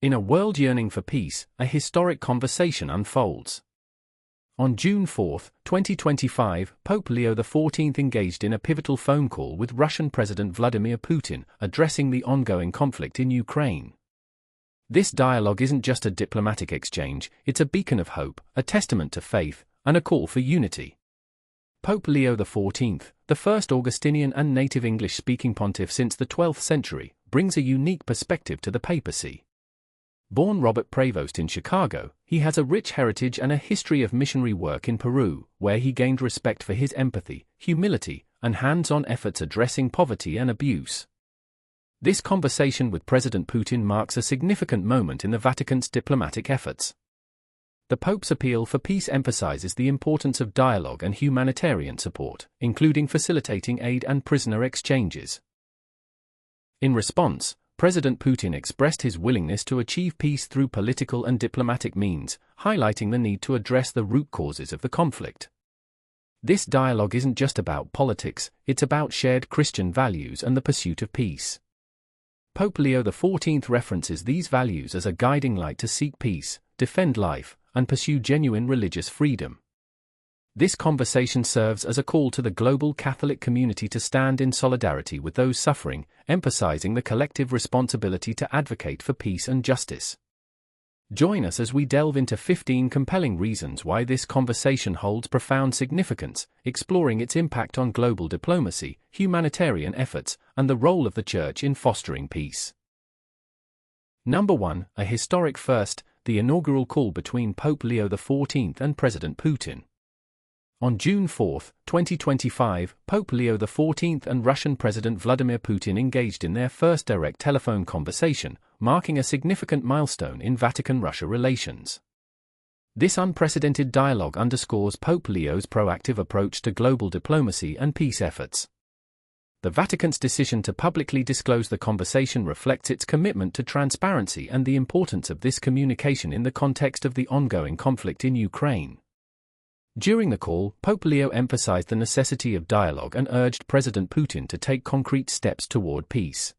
In a world yearning for peace, a historic conversation unfolds. On June 4, 2025, Pope Leo XIV engaged in a pivotal phone call with Russian President Vladimir Putin, addressing the ongoing conflict in Ukraine. This dialogue isn't just a diplomatic exchange, it's a beacon of hope, a testament to faith, and a call for unity. Pope Leo XIV, the first Augustinian and native English-speaking pontiff since the 12th century, brings a unique perspective to the papacy. Born Robert Prevost in Chicago, he has a rich heritage and a history of missionary work in Peru, where he gained respect for his empathy, humility, and hands-on efforts addressing poverty and abuse. This conversation with President Putin marks a significant moment in the Vatican's diplomatic efforts. The Pope's appeal for peace emphasizes the importance of dialogue and humanitarian support, including facilitating aid and prisoner exchanges. In response, President Putin expressed his willingness to achieve peace through political and diplomatic means, highlighting the need to address the root causes of the conflict. This dialogue isn't just about politics, it's about shared Christian values and the pursuit of peace. Pope Leo XIV references these values as a guiding light to seek peace, defend life, and pursue genuine religious freedom. This conversation serves as a call to the global Catholic community to stand in solidarity with those suffering, emphasizing the collective responsibility to advocate for peace and justice. Join us as we delve into 15 compelling reasons why this conversation holds profound significance, exploring its impact on global diplomacy, humanitarian efforts, and the role of the Church in fostering peace. Number 1, a historic first, the inaugural call between Pope Leo XIV and President Putin. On June 4, 2025, Pope Leo XIV and Russian President Vladimir Putin engaged in their first direct telephone conversation, marking a significant milestone in Vatican-Russia relations. This unprecedented dialogue underscores Pope Leo's proactive approach to global diplomacy and peace efforts. The Vatican's decision to publicly disclose the conversation reflects its commitment to transparency and the importance of this communication in the context of the ongoing conflict in Ukraine. During the call, Pope Leo emphasized the necessity of dialogue and urged President Putin to take concrete steps toward peace.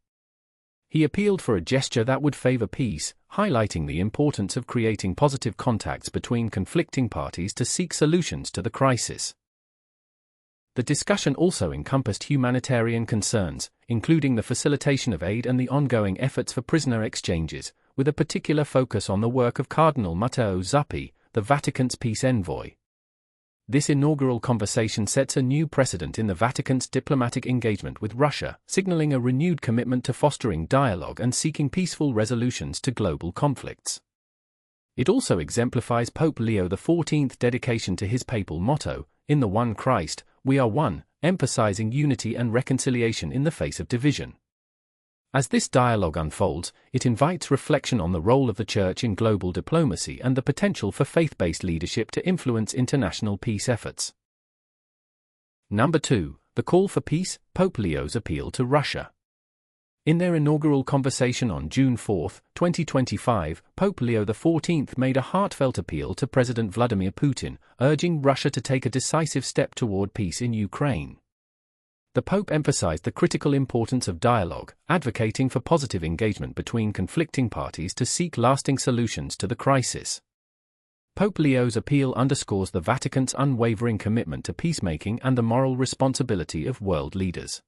He appealed for a gesture that would favor peace, highlighting the importance of creating positive contacts between conflicting parties to seek solutions to the crisis. The discussion also encompassed humanitarian concerns, including the facilitation of aid and the ongoing efforts for prisoner exchanges, with a particular focus on the work of Cardinal Matteo Zuppi, the Vatican's peace envoy. This inaugural conversation sets a new precedent in the Vatican's diplomatic engagement with Russia, signaling a renewed commitment to fostering dialogue and seeking peaceful resolutions to global conflicts. It also exemplifies Pope Leo XIV's dedication to his papal motto, "In the one Christ, we are one," emphasizing unity and reconciliation in the face of division. As this dialogue unfolds, it invites reflection on the role of the Church in global diplomacy and the potential for faith-based leadership to influence international peace efforts. Number 2, the call for peace, Pope Leo's appeal to Russia. In their inaugural conversation on June 4, 2025, Pope Leo XIV made a heartfelt appeal to President Vladimir Putin, urging Russia to take a decisive step toward peace in Ukraine. The Pope emphasized the critical importance of dialogue, advocating for positive engagement between conflicting parties to seek lasting solutions to the crisis. Pope Leo's appeal underscores the Vatican's unwavering commitment to peacemaking and the moral responsibility of world leaders.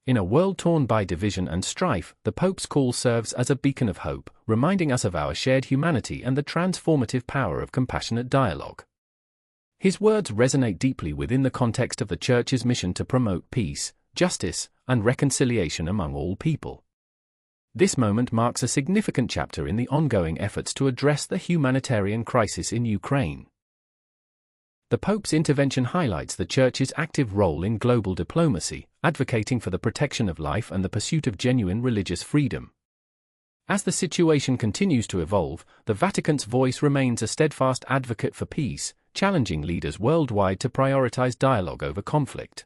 In a world torn by division and strife, the Pope's call serves as a beacon of hope, reminding us of our shared humanity and the transformative power of compassionate dialogue. His words resonate deeply within the context of the Church's mission to promote peace, justice, and reconciliation among all people. This moment marks a significant chapter in the ongoing efforts to address the humanitarian crisis in Ukraine. The Pope's intervention highlights the Church's active role in global diplomacy, advocating for the protection of life and the pursuit of genuine religious freedom. As the situation continues to evolve, the Vatican's voice remains a steadfast advocate for peace, challenging leaders worldwide to prioritize dialogue over conflict.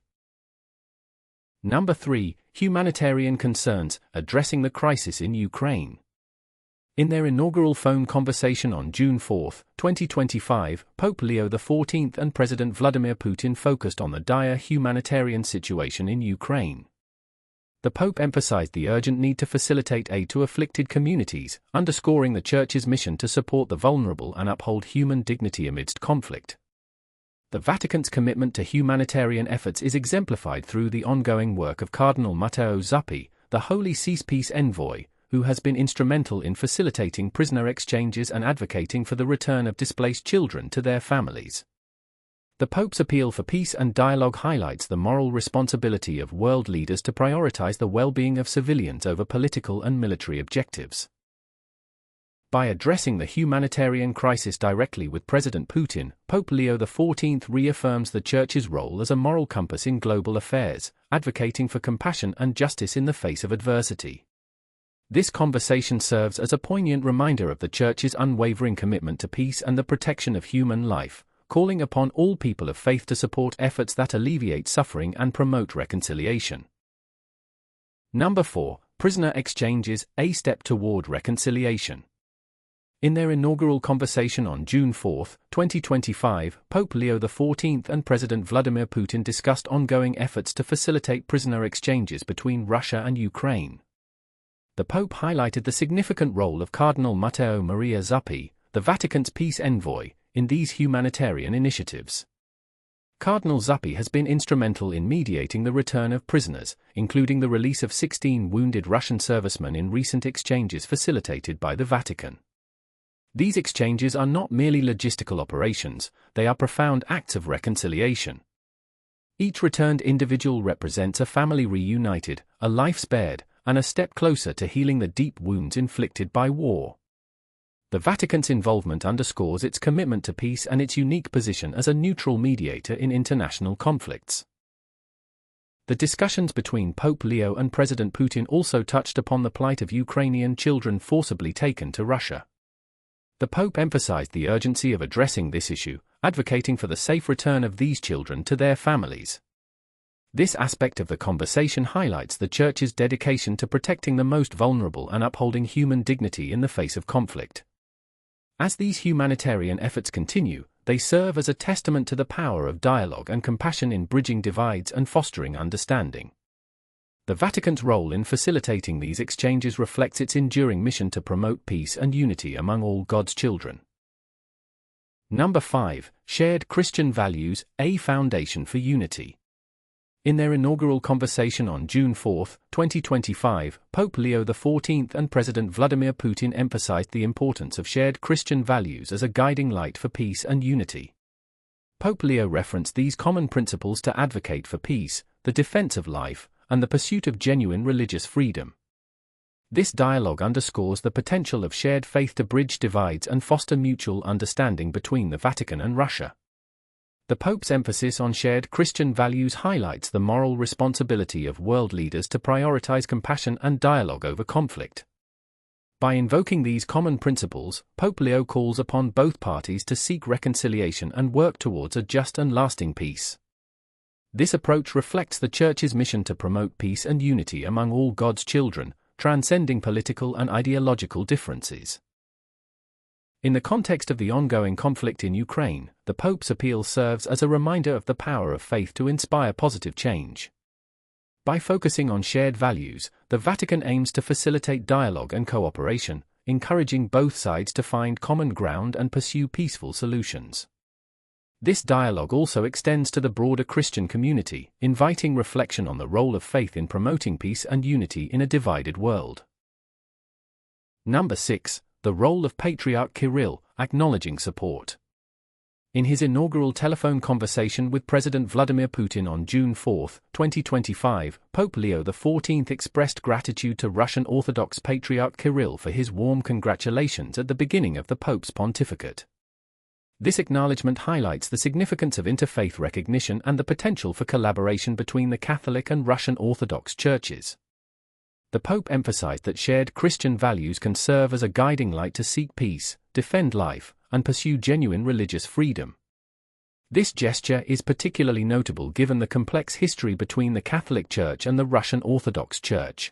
Number 3, humanitarian concerns, addressing the crisis in Ukraine. In their inaugural phone conversation on June 4, 2025, Pope Leo XIV and President Vladimir Putin focused on the dire humanitarian situation in Ukraine. The Pope emphasized the urgent need to facilitate aid to afflicted communities, underscoring the Church's mission to support the vulnerable and uphold human dignity amidst conflict. The Vatican's commitment to humanitarian efforts is exemplified through the ongoing work of Cardinal Matteo Zuppi, the Holy See's peace envoy, who has been instrumental in facilitating prisoner exchanges and advocating for the return of displaced children to their families. The Pope's appeal for peace and dialogue highlights the moral responsibility of world leaders to prioritize the well-being of civilians over political and military objectives. By addressing the humanitarian crisis directly with President Putin, Pope Leo XIV reaffirms the Church's role as a moral compass in global affairs, advocating for compassion and justice in the face of adversity. This conversation serves as a poignant reminder of the Church's unwavering commitment to peace and the protection of human life, calling upon all people of faith to support efforts that alleviate suffering and promote reconciliation. Number 4. Prisoner exchanges, a step toward reconciliation. In their inaugural conversation on June 4, 2025, Pope Leo XIV and President Vladimir Putin discussed ongoing efforts to facilitate prisoner exchanges between Russia and Ukraine. The Pope highlighted the significant role of Cardinal Matteo Maria Zuppi, the Vatican's peace envoy, in these humanitarian initiatives. Cardinal Zuppi has been instrumental in mediating the return of prisoners, including the release of 16 wounded Russian servicemen in recent exchanges facilitated by the Vatican. These exchanges are not merely logistical operations, they are profound acts of reconciliation. Each returned individual represents a family reunited, a life spared, and a step closer to healing the deep wounds inflicted by war. The Vatican's involvement underscores its commitment to peace and its unique position as a neutral mediator in international conflicts. The discussions between Pope Leo and President Putin also touched upon the plight of Ukrainian children forcibly taken to Russia. The Pope emphasized the urgency of addressing this issue, advocating for the safe return of these children to their families. This aspect of the conversation highlights the Church's dedication to protecting the most vulnerable and upholding human dignity in the face of conflict. As these humanitarian efforts continue, they serve as a testament to the power of dialogue and compassion in bridging divides and fostering understanding. The Vatican's role in facilitating these exchanges reflects its enduring mission to promote peace and unity among all God's children. Number 5. Shared Christian Values, a Foundation for Unity. In their inaugural conversation on June 4, 2025, Pope Leo XIV and President Vladimir Putin emphasized the importance of shared Christian values as a guiding light for peace and unity. Pope Leo referenced these common principles to advocate for peace, the defense of life, and the pursuit of genuine religious freedom. This dialogue underscores the potential of shared faith to bridge divides and foster mutual understanding between the Vatican and Russia. The Pope's emphasis on shared Christian values highlights the moral responsibility of world leaders to prioritize compassion and dialogue over conflict. By invoking these common principles, Pope Leo calls upon both parties to seek reconciliation and work towards a just and lasting peace. This approach reflects the Church's mission to promote peace and unity among all God's children, transcending political and ideological differences. In the context of the ongoing conflict in Ukraine, the Pope's appeal serves as a reminder of the power of faith to inspire positive change. By focusing on shared values, the Vatican aims to facilitate dialogue and cooperation, encouraging both sides to find common ground and pursue peaceful solutions. This dialogue also extends to the broader Christian community, inviting reflection on the role of faith in promoting peace and unity in a divided world. Number 6. The role of Patriarch Kirill, acknowledging support. In his inaugural telephone conversation with President Vladimir Putin on June 4, 2025, Pope Leo XIV expressed gratitude to Russian Orthodox Patriarch Kirill for his warm congratulations at the beginning of the Pope's pontificate. This acknowledgement highlights the significance of interfaith recognition and the potential for collaboration between the Catholic and Russian Orthodox Churches. The Pope emphasized that shared Christian values can serve as a guiding light to seek peace, defend life, and pursue genuine religious freedom. This gesture is particularly notable given the complex history between the Catholic Church and the Russian Orthodox Church.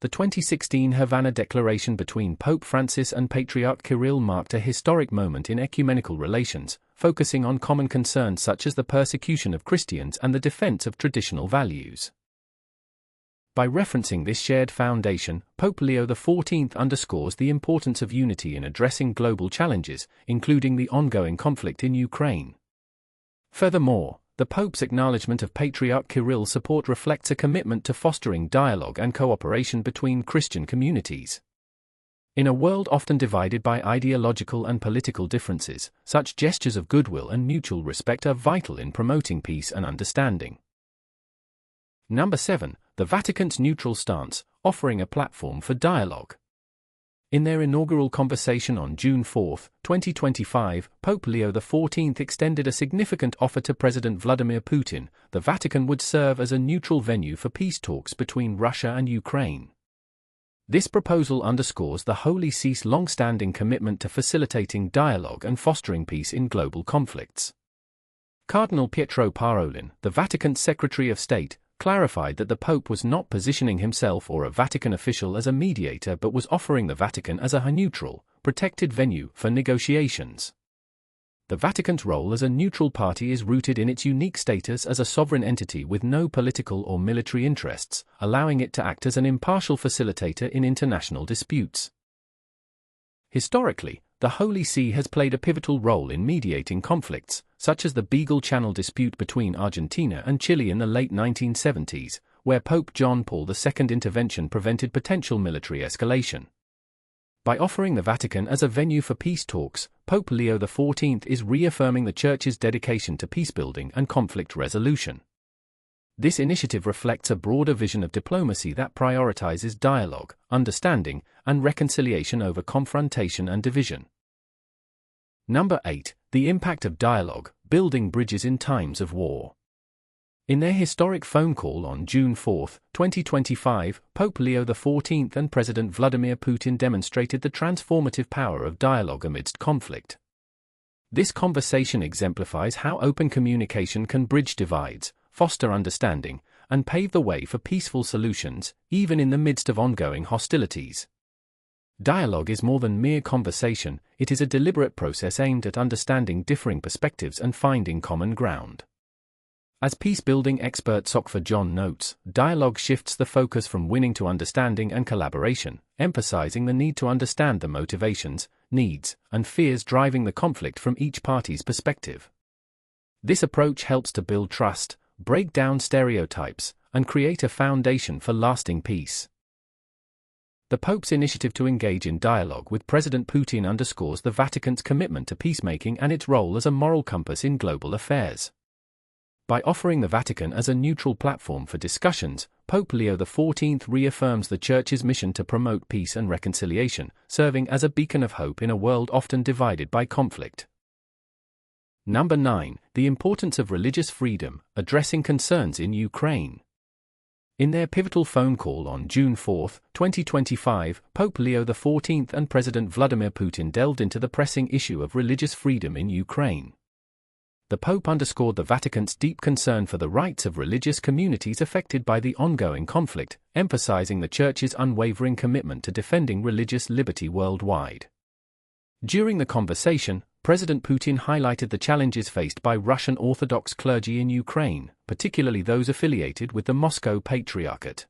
The 2016 Havana Declaration between Pope Francis and Patriarch Kirill marked a historic moment in ecumenical relations, focusing on common concerns such as the persecution of Christians and the defense of traditional values. By referencing this shared foundation, Pope Leo XIV underscores the importance of unity in addressing global challenges, including the ongoing conflict in Ukraine. Furthermore, the Pope's acknowledgement of Patriarch Kirill's support reflects a commitment to fostering dialogue and cooperation between Christian communities. In a world often divided by ideological and political differences, such gestures of goodwill and mutual respect are vital in promoting peace and understanding. Number 7. The Vatican's neutral stance, offering a platform for dialogue. In their inaugural conversation on June 4, 2025, Pope Leo XIV extended a significant offer to President Vladimir Putin. The Vatican would serve as a neutral venue for peace talks between Russia and Ukraine. This proposal underscores the Holy See's long-standing commitment to facilitating dialogue and fostering peace in global conflicts. Cardinal Pietro Parolin, the Vatican's Secretary of State, clarified that the Pope was not positioning himself or a Vatican official as a mediator but was offering the Vatican as a neutral, protected venue for negotiations. The Vatican's role as a neutral party is rooted in its unique status as a sovereign entity with no political or military interests, allowing it to act as an impartial facilitator in international disputes. Historically, the Holy See has played a pivotal role in mediating conflicts, such as the Beagle Channel dispute between Argentina and Chile in the late 1970s, where Pope John Paul II's intervention prevented potential military escalation. By offering the Vatican as a venue for peace talks, Pope Leo XIV is reaffirming the Church's dedication to peacebuilding and conflict resolution. This initiative reflects a broader vision of diplomacy that prioritizes dialogue, understanding, and reconciliation over confrontation and division. Number 8. The impact of dialogue, building bridges in times of war. In their historic phone call on June 4, 2025, Pope Leo XIV and President Vladimir Putin demonstrated the transformative power of dialogue amidst conflict. This conversation exemplifies how open communication can bridge divides, foster understanding, and pave the way for peaceful solutions, even in the midst of ongoing hostilities. Dialogue is more than mere conversation, it is a deliberate process aimed at understanding differing perspectives and finding common ground. As peace-building expert Sokfa John notes, dialogue shifts the focus from winning to understanding and collaboration, emphasizing the need to understand the motivations, needs, and fears driving the conflict from each party's perspective. This approach helps to build trust, break down stereotypes, and create a foundation for lasting peace. The Pope's initiative to engage in dialogue with President Putin underscores the Vatican's commitment to peacemaking and its role as a moral compass in global affairs. By offering the Vatican as a neutral platform for discussions, Pope Leo XIV reaffirms the Church's mission to promote peace and reconciliation, serving as a beacon of hope in a world often divided by conflict. Number 9. The importance of religious freedom, addressing concerns in Ukraine. In their pivotal phone call on June 4, 2025, Pope Leo XIV and President Vladimir Putin delved into the pressing issue of religious freedom in Ukraine. The Pope underscored the Vatican's deep concern for the rights of religious communities affected by the ongoing conflict, emphasizing the Church's unwavering commitment to defending religious liberty worldwide. During the conversation, President Putin highlighted the challenges faced by Russian Orthodox clergy in Ukraine, particularly those affiliated with the Moscow Patriarchate.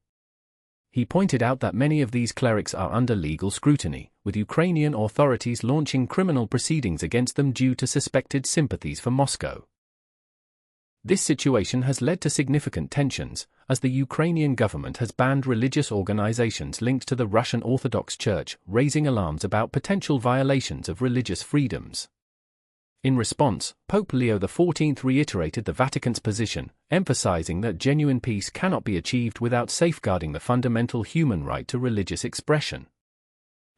He pointed out that many of these clerics are under legal scrutiny, with Ukrainian authorities launching criminal proceedings against them due to suspected sympathies for Moscow. This situation has led to significant tensions, as the Ukrainian government has banned religious organizations linked to the Russian Orthodox Church, raising alarms about potential violations of religious freedoms. In response, Pope Leo XIV reiterated the Vatican's position, emphasizing that genuine peace cannot be achieved without safeguarding the fundamental human right to religious expression.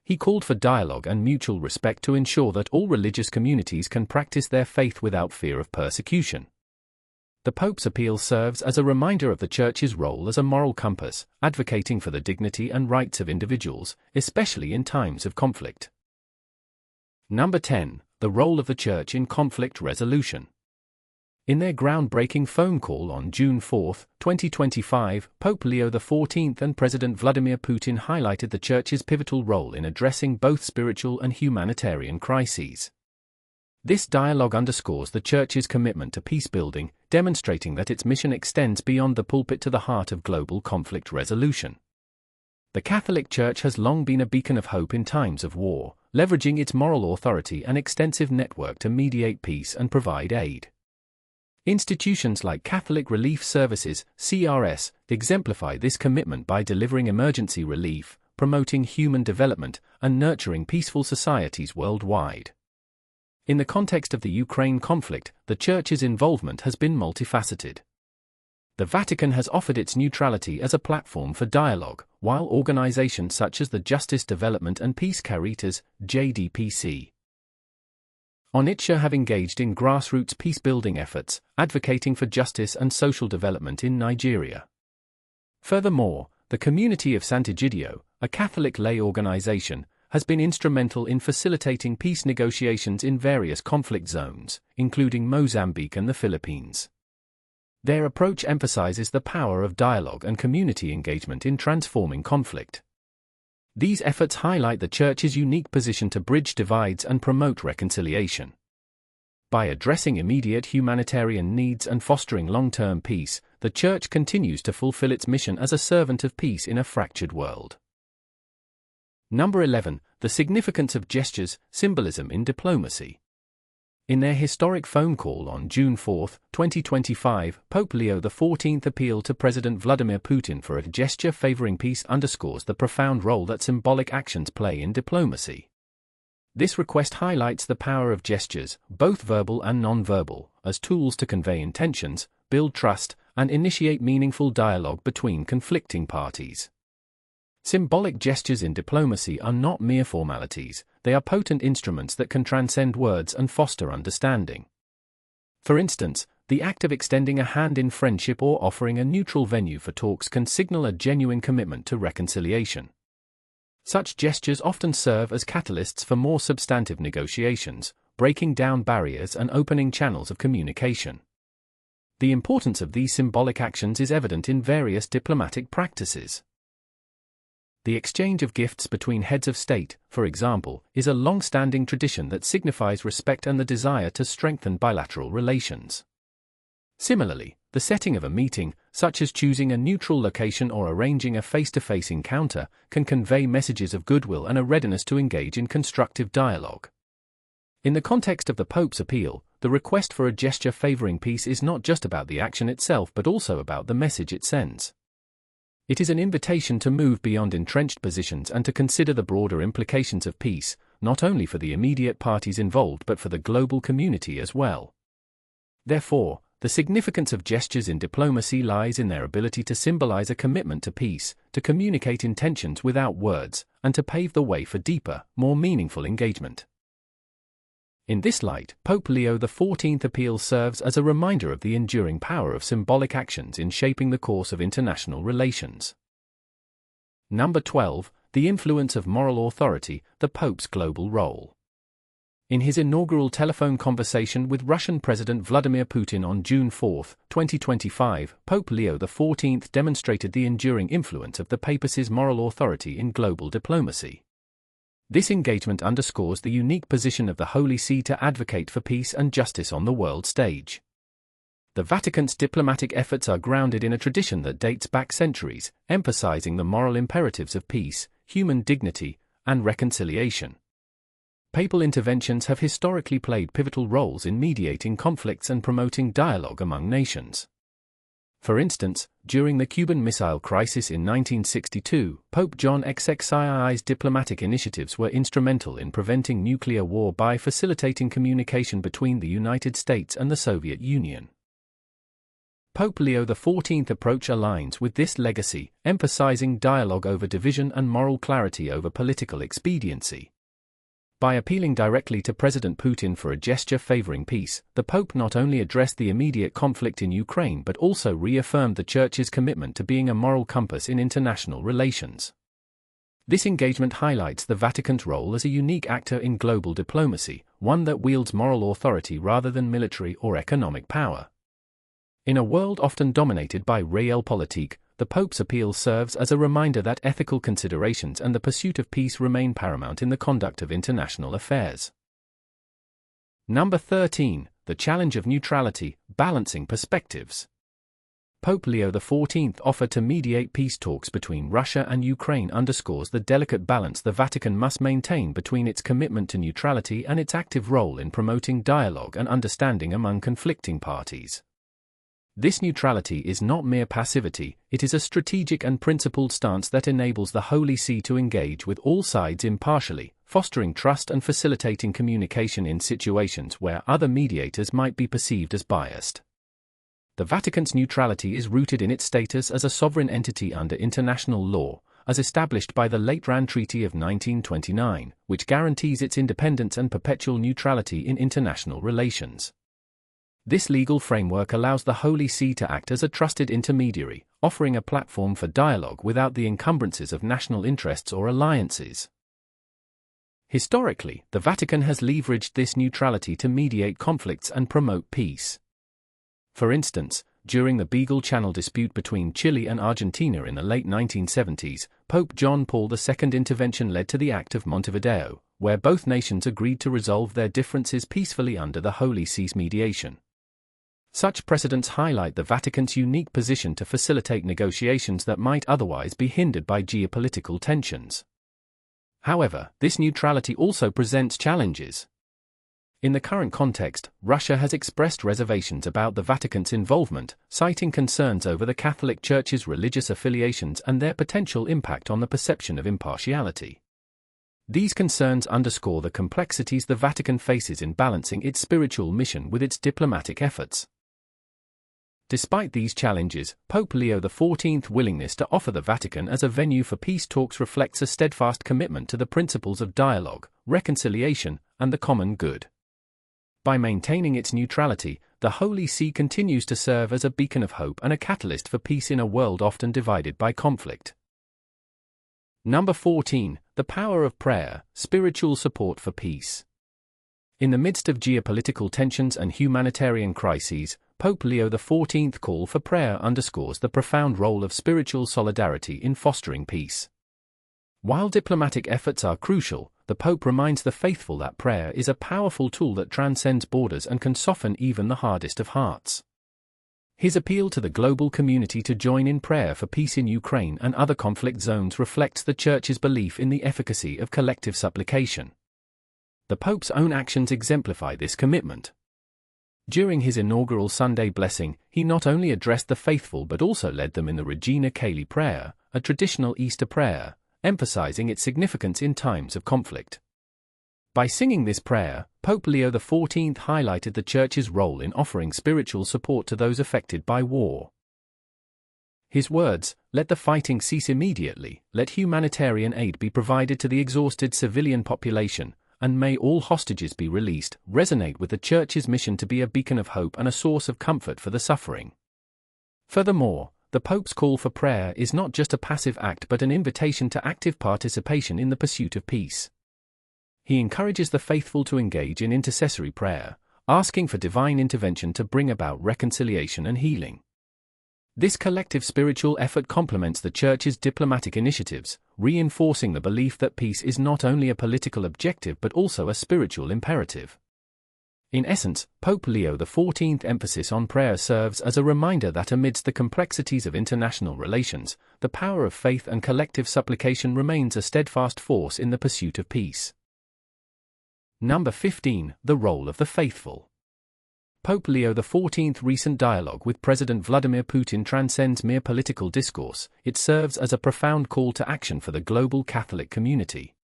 He called for dialogue and mutual respect to ensure that all religious communities can practice their faith without fear of persecution. The Pope's appeal serves as a reminder of the Church's role as a moral compass, advocating for the dignity and rights of individuals, especially in times of conflict. Number 10. The role of the Church in conflict resolution. In their groundbreaking phone call on June 4, 2025, Pope Leo XIV and President Vladimir Putin highlighted the Church's pivotal role in addressing both spiritual and humanitarian crises. This dialogue underscores the Church's commitment to peace-building, demonstrating that its mission extends beyond the pulpit to the heart of global conflict resolution. The Catholic Church has long been a beacon of hope in times of war, leveraging its moral authority and extensive network to mediate peace and provide aid. Institutions like Catholic Relief Services, CRS, exemplify this commitment by delivering emergency relief, promoting human development, and nurturing peaceful societies worldwide. In the context of the Ukraine conflict, the Church's involvement has been multifaceted. The Vatican has offered its neutrality as a platform for dialogue, while organizations such as the Justice Development and Peace Caritas, JDPC, Onitsha have engaged in grassroots peace-building efforts, advocating for justice and social development in Nigeria. Furthermore, the community of Sant'Egidio, a Catholic lay organization, has been instrumental in facilitating peace negotiations in various conflict zones, including Mozambique and the Philippines. Their approach emphasizes the power of dialogue and community engagement in transforming conflict. These efforts highlight the Church's unique position to bridge divides and promote reconciliation. By addressing immediate humanitarian needs and fostering long-term peace, the Church continues to fulfill its mission as a servant of peace in a fractured world. Number 11. The significance of gestures, symbolism in diplomacy. In their historic phone call on June 4, 2025, Pope Leo XIV appeal to President Vladimir Putin for a gesture favoring peace underscores the profound role that symbolic actions play in diplomacy. This request highlights the power of gestures, both verbal and non-verbal, as tools to convey intentions, build trust, and initiate meaningful dialogue between conflicting parties. Symbolic gestures in diplomacy are not mere formalities, they are potent instruments that can transcend words and foster understanding. For instance, the act of extending a hand in friendship or offering a neutral venue for talks can signal a genuine commitment to reconciliation. Such gestures often serve as catalysts for more substantive negotiations, breaking down barriers and opening channels of communication. The importance of these symbolic actions is evident in various diplomatic practices. The exchange of gifts between heads of state, for example, is a long-standing tradition that signifies respect and the desire to strengthen bilateral relations. Similarly, the setting of a meeting, such as choosing a neutral location or arranging a face-to-face encounter, can convey messages of goodwill and a readiness to engage in constructive dialogue. In the context of the Pope's appeal, the request for a gesture favoring peace is not just about the action itself but also about the message it sends. It is an invitation to move beyond entrenched positions and to consider the broader implications of peace, not only for the immediate parties involved but for the global community as well. Therefore, the significance of gestures in diplomacy lies in their ability to symbolize a commitment to peace, to communicate intentions without words, and to pave the way for deeper, more meaningful engagement. In this light, Pope Leo XIV appeal serves as a reminder of the enduring power of symbolic actions in shaping the course of international relations. Number 12. The influence of moral authority, the Pope's global role. In his inaugural telephone conversation with Russian President Vladimir Putin on June 4, 2025, Pope Leo XIV demonstrated the enduring influence of the papacy's moral authority in global diplomacy. This engagement underscores the unique position of the Holy See to advocate for peace and justice on the world stage. The Vatican's diplomatic efforts are grounded in a tradition that dates back centuries, emphasizing the moral imperatives of peace, human dignity, and reconciliation. Papal interventions have historically played pivotal roles in mediating conflicts and promoting dialogue among nations. For instance, during the Cuban Missile Crisis in 1962, Pope John XXII's diplomatic initiatives were instrumental in preventing nuclear war by facilitating communication between the United States and the Soviet Union. Pope Leo XIV's approach aligns with this legacy, emphasizing dialogue over division and moral clarity over political expediency. By appealing directly to President Putin for a gesture favoring peace, the Pope not only addressed the immediate conflict in Ukraine but also reaffirmed the Church's commitment to being a moral compass in international relations. This engagement highlights the Vatican's role as a unique actor in global diplomacy, one that wields moral authority rather than military or economic power. In a world often dominated by realpolitik, the Pope's appeal serves as a reminder that ethical considerations and the pursuit of peace remain paramount in the conduct of international affairs. Number 13, the challenge of neutrality, balancing perspectives. Pope Leo XIV offer to mediate peace talks between Russia and Ukraine underscores the delicate balance the Vatican must maintain between its commitment to neutrality and its active role in promoting dialogue and understanding among conflicting parties. This neutrality is not mere passivity, it is a strategic and principled stance that enables the Holy See to engage with all sides impartially, fostering trust and facilitating communication in situations where other mediators might be perceived as biased. The Vatican's neutrality is rooted in its status as a sovereign entity under international law, as established by the Lateran Treaty of 1929, which guarantees its independence and perpetual neutrality in international relations. This legal framework allows the Holy See to act as a trusted intermediary, offering a platform for dialogue without the encumbrances of national interests or alliances. Historically, the Vatican has leveraged this neutrality to mediate conflicts and promote peace. For instance, during the Beagle Channel dispute between Chile and Argentina in the late 1970s, Pope John Paul II's intervention led to the Act of Montevideo, where both nations agreed to resolve their differences peacefully under the Holy See's mediation. Such precedents highlight the Vatican's unique position to facilitate negotiations that might otherwise be hindered by geopolitical tensions. However, this neutrality also presents challenges. In the current context, Russia has expressed reservations about the Vatican's involvement, citing concerns over the Catholic Church's religious affiliations and their potential impact on the perception of impartiality. These concerns underscore the complexities the Vatican faces in balancing its spiritual mission with its diplomatic efforts. Despite these challenges, Pope Leo XIV's willingness to offer the Vatican as a venue for peace talks reflects a steadfast commitment to the principles of dialogue, reconciliation, and the common good. By maintaining its neutrality, the Holy See continues to serve as a beacon of hope and a catalyst for peace in a world often divided by conflict. Number 14, the power of prayer, spiritual support for peace. In the midst of geopolitical tensions and humanitarian crises, Pope Leo XIV's call for prayer underscores the profound role of spiritual solidarity in fostering peace. While diplomatic efforts are crucial, the Pope reminds the faithful that prayer is a powerful tool that transcends borders and can soften even the hardest of hearts. His appeal to the global community to join in prayer for peace in Ukraine and other conflict zones reflects the Church's belief in the efficacy of collective supplication. The Pope's own actions exemplify this commitment. During his inaugural Sunday blessing, he not only addressed the faithful but also led them in the Regina Caeli prayer, a traditional Easter prayer, emphasizing its significance in times of conflict. By singing this prayer, Pope Leo XIV highlighted the Church's role in offering spiritual support to those affected by war. His words, "Let the fighting cease immediately, let humanitarian aid be provided to the exhausted civilian population, and may all hostages be released," resonate with the Church's mission to be a beacon of hope and a source of comfort for the suffering. Furthermore, the Pope's call for prayer is not just a passive act but an invitation to active participation in the pursuit of peace. He encourages the faithful to engage in intercessory prayer, asking for divine intervention to bring about reconciliation and healing. This collective spiritual effort complements the Church's diplomatic initiatives, reinforcing the belief that peace is not only a political objective but also a spiritual imperative. In essence, Pope Leo XIV's emphasis on prayer serves as a reminder that amidst the complexities of international relations, the power of faith and collective supplication remains a steadfast force in the pursuit of peace. Number 15, the role of the faithful. Pope Leo XIV's recent dialogue with President Vladimir Putin transcends mere political discourse, it serves as a profound call to action for the global Catholic community.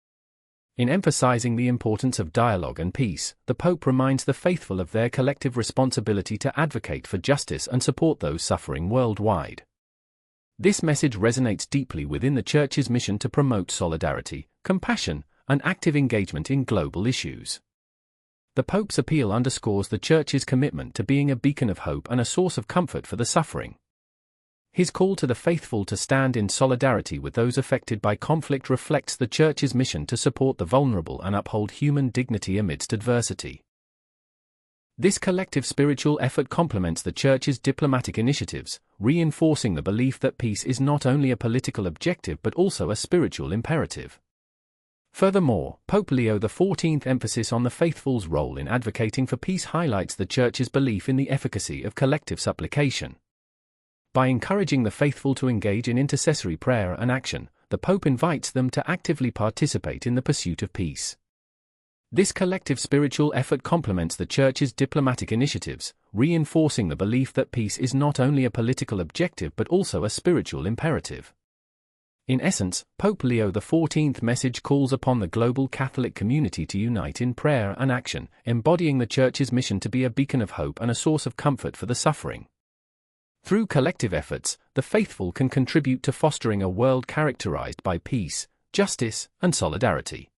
In emphasizing the importance of dialogue and peace, the Pope reminds the faithful of their collective responsibility to advocate for justice and support those suffering worldwide. This message resonates deeply within the Church's mission to promote solidarity, compassion, and active engagement in global issues. The Pope's appeal underscores the Church's commitment to being a beacon of hope and a source of comfort for the suffering. His call to the faithful to stand in solidarity with those affected by conflict reflects the Church's mission to support the vulnerable and uphold human dignity amidst adversity. This collective spiritual effort complements the Church's diplomatic initiatives, reinforcing the belief that peace is not only a political objective but also a spiritual imperative. Furthermore, Pope Leo XIV's emphasis on the faithful's role in advocating for peace highlights the Church's belief in the efficacy of collective supplication. By encouraging the faithful to engage in intercessory prayer and action, the Pope invites them to actively participate in the pursuit of peace. This collective spiritual effort complements the Church's diplomatic initiatives, reinforcing the belief that peace is not only a political objective but also a spiritual imperative. In essence, Pope Leo XIV's message calls upon the global Catholic community to unite in prayer and action, embodying the Church's mission to be a beacon of hope and a source of comfort for the suffering. Through collective efforts, the faithful can contribute to fostering a world characterized by peace, justice, and solidarity.